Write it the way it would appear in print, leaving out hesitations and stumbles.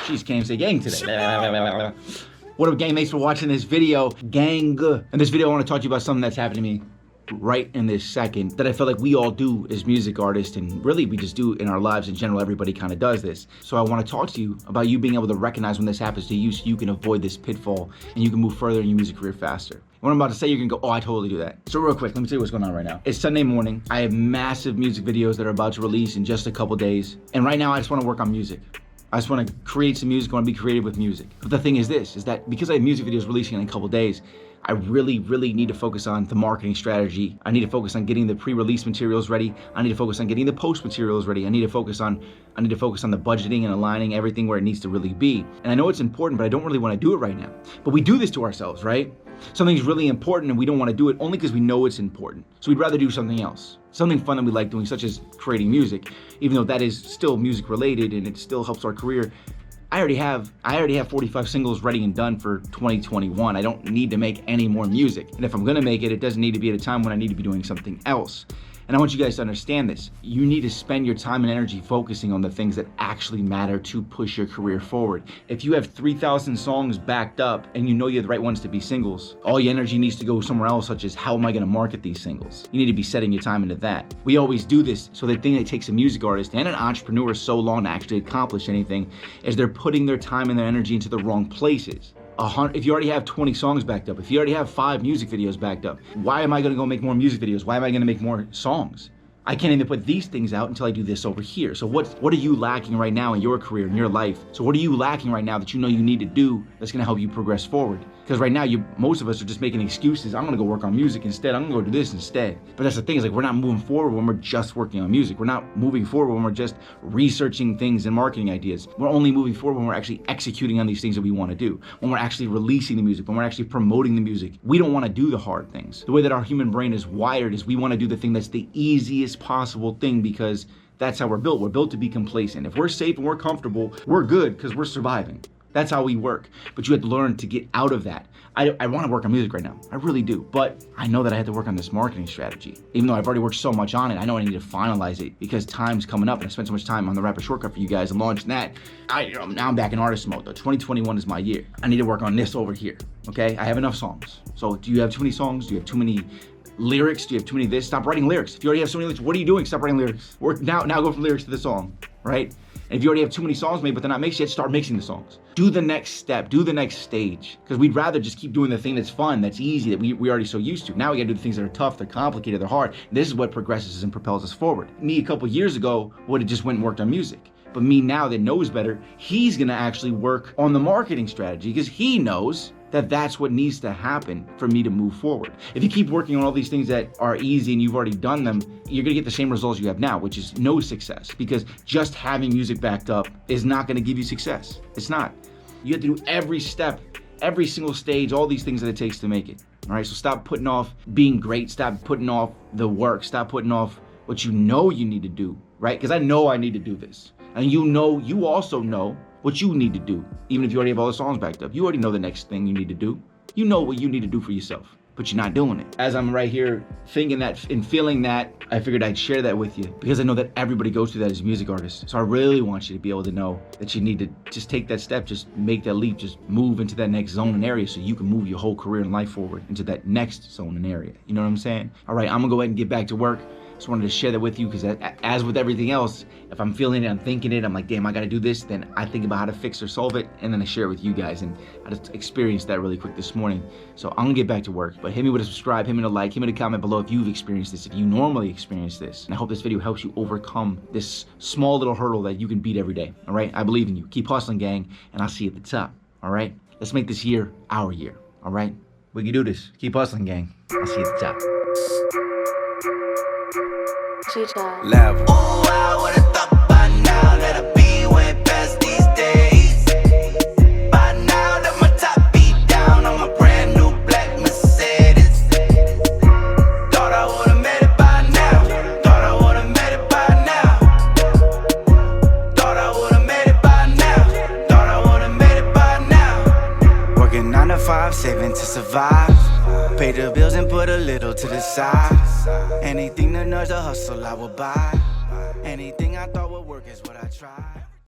Jeez, can't even say gang today. What up, gang? Thanks for watching this video, gang. In this video, I want to talk to you about something that's happened to me right in this second that I feel like we all do as music artists, and really we just do in our lives in general. Everybody kind of does this. So I want to talk to you about you being able to recognize when this happens to you so you can avoid this pitfall and you can move further in your music career faster. What I'm about to say, you're gonna go, oh, I totally do that. So real quick, let me tell you what's going on right now. It's Sunday morning. I have massive music videos that are about to release in just a couple days. And right now I just want to work on music. I just want to create some music. I want to be creative with music. But the thing is this, is that because I have music videos releasing in a couple days, I really need to focus on the marketing strategy. I need to focus on getting the pre-release materials ready. I need to focus on getting the post materials ready. I need to focus on the budgeting and aligning everything where it needs to really be. And I know it's important, but I don't really want to do it right now. But we do this to ourselves, right? Something's really important and we don't want to do it only because we know it's important. So we'd rather do something else. Something fun that we like doing, such as creating music, even though that is still music related and it still helps our career. I already have 45 singles ready and done for 2021. I don't need to make any more music. And if I'm gonna make it, it doesn't need to be at a time when I need to be doing something else. And I want you guys to understand this. You need to spend your time and energy focusing on the things that actually matter to push your career forward. If you have 3,000 songs backed up and you know you're the right ones to be singles, all your energy needs to go somewhere else, such as how am I gonna market these singles? You need to be setting your time into that. We always do this, so the thing that takes a music artist and an entrepreneur so long to actually accomplish anything is they're putting their time and their energy into the wrong places. If you already have 20 songs backed up, if you already have 5 music videos backed up, why am I gonna go make more music videos? Why am I gonna make more songs? I can't even put these things out until I do this over here. So what are you lacking right now in your career, in your life? So what are you lacking right now that you know you need to do that's gonna help you progress forward? Because right now, most of us are just making excuses. I'm gonna go work on music instead. I'm gonna go do this instead. But that's the thing, is like we're not moving forward when we're just working on music. We're not moving forward when we're just researching things and marketing ideas. We're only moving forward when we're actually executing on these things that we wanna do. When we're actually releasing the music, when we're actually promoting the music. We don't wanna do the hard things. The way that our human brain is wired is we wanna do the thing that's the easiest possible thing, because that's how we're built. We're built to be complacent. If we're safe and we're comfortable, we're good because we're surviving. That's how we work. But you have to learn to get out of that. I want to work on music right now. I really do. But I know that I have to work on this marketing strategy. Even though I've already worked so much on it, I know I need to finalize it because time's coming up and I spent so much time on the Rapper Shortcut for you guys and launching that. Now I'm back in artist mode though. 2021 is my year. I need to work on this over here, okay? I have enough songs. So do you have too many songs? Do you have too many lyrics? Do you have too many this? Stop writing lyrics. If you already have so many lyrics, what are you doing? Stop writing lyrics. Or now go from lyrics to the song, right? And if you already have too many songs made, but they're not mixed yet, start mixing the songs. Do the next step, do the next stage. Because we'd rather just keep doing the thing that's fun, that's easy, that we already so used to. Now we gotta do the things that are tough, they're complicated, they're hard. And this is what progresses and propels us forward. Me a couple years ago would have just went and worked on music. But me now that knows better, he's gonna actually work on the marketing strategy because he knows that that's what needs to happen for me to move forward. If you keep working on all these things that are easy and you've already done them, you're gonna get the same results you have now, which is no success, because just having music backed up is not gonna give you success. It's not. You have to do every step, every single stage, all these things that it takes to make it. All right, so stop putting off being great, stop putting off the work, stop putting off what you know you need to do, right? Because I know I need to do this. And you also know what you need to do. Even if you already have all the songs backed up, you already know the next thing you need to do. You know what you need to do for yourself, but you're not doing it. As I'm right here thinking that and feeling that, I figured I'd share that with you because I know that everybody goes through that as music artists. So I really want you to be able to know that you need to just take that step, just make that leap, just move into that next zone and area so you can move your whole career and life forward into that next zone and area. You know what I'm saying? All right, I'm gonna go ahead and get back to work. Just wanted to share that with you because as with everything else, if I'm feeling it, I'm thinking it, I'm like, damn, I gotta do this, then I think about how to fix or solve it, and then I share it with you guys. And I just experienced that really quick this morning. So I'm gonna get back to work, but hit me with a subscribe, hit me with a like, hit me with a comment below if you've experienced this, if you normally experience this. And I hope this video helps you overcome this small little hurdle that you can beat every day, all right? I believe in you. Keep hustling, gang, and I'll see you at the top, all right? Let's make this year our year, all right? We can do this. Keep hustling, gang. I'll see you at the top. Level. Ooh, I would've thought by now that I'd be way past these days. By now that my top be down on my brand new black Mercedes. Thought I would've made it by now. Thought I would've made it by now. Thought I would've made it by now. Thought I would've made it by now. Working 9 to 5, saving to survive. Pay the bills and put a little to the side. Anything that nudge the hustle I will buy. Anything I thought would work is what I try.